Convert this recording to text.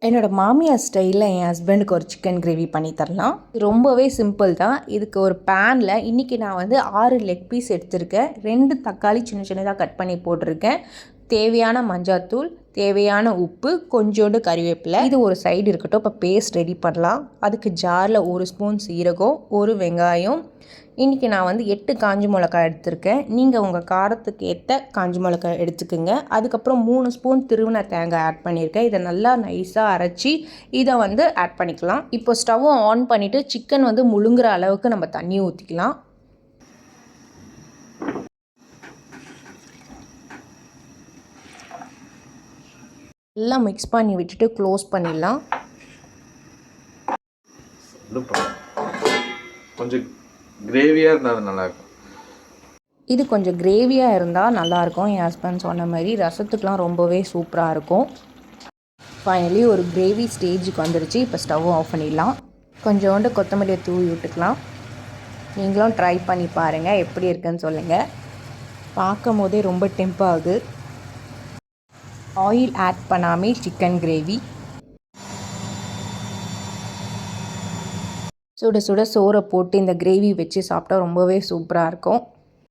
என்னோட மாமியார் ஸ்டைலில் என் ஹஸ்பண்டுக்கு ஒரு சிக்கன் கிரேவி பண்ணி தரலாம். ரொம்பவே சிம்பிள் தான். இதுக்கு ஒரு பேனில் இன்றைக்கி நான் வந்து 6 லெக் பீஸ் எடுத்திருக்கேன். 2 தக்காளி சின்ன சின்னதாக கட் பண்ணி போட்டிருக்கேன். தேவையான மஞ்சாத்தூள், தேவையான உப்பு, கொஞ்சோண்டு கறிவேப்பிலை. இது ஒரு சைடு இருக்கட்டும். இப்போ பேஸ்ட் ரெடி பண்ணலாம். அதுக்கு ஜாரில் 1 ஸ்பூன் சீரகம், 1 வெங்காயம். இன்றைக்கி நான் வந்து 8 காஞ்ச மிளகாய் எடுத்திருக்கேன். நீங்கள் உங்கள் காரத்துக்கு ஏற்ற காஞ்ச மிளகாய் எடுத்துக்கோங்க. அதுக்கப்புறம் 3 ஸ்பூன் திருவின தேங்காய் ஆட் பண்ணியிருக்கேன். இதை நல்லா நைஸாக அரைச்சி இதை வந்து ஆட் பண்ணிக்கலாம். இப்போ ஸ்டவ்வை ஆன் பண்ணிவிட்டு சிக்கன் வந்து முழுங்குற அளவுக்கு நம்ம தண்ணி ஊற்றிக்கலாம். எல்லாம் மிக்ஸ் பண்ணி விட்டுட்டு க்ளோஸ் பண்ணிடலாம். கொஞ்சம் கிரேவியாக இருந்தால் நல்லாயிருக்கும். இது கொஞ்சம் கிரேவியாக இருந்தால் நல்லாயிருக்கும். என் ஹஸ்பண்ட் சொன்ன மாதிரி ரசத்துக்கெலாம் ரொம்பவே சூப்பராக இருக்கும். ஃபைனலி ஒரு கிரேவி ஸ்டேஜுக்கு வந்துடுச்சு. இப்போ ஸ்டவ் ஆஃப் பண்ணிடலாம். கொஞ்சோண்டு கொத்தமல்லியை தூவி விட்டுக்கலாம். நீங்களும் ட்ரை பண்ணி பாருங்கள், எப்படி இருக்குன்னு சொல்லுங்கள். பார்க்கும் போதே ரொம்ப டெம்ப் ஆகுது. ஆயில் ஆட் பண்ணாமே சிக்கன் கிரேவி. சுட சுட சோறை போட்டு இந்த கிரேவி வச்சு சாப்பிட்டா ரொம்பவே சூப்பராக இருக்கும்.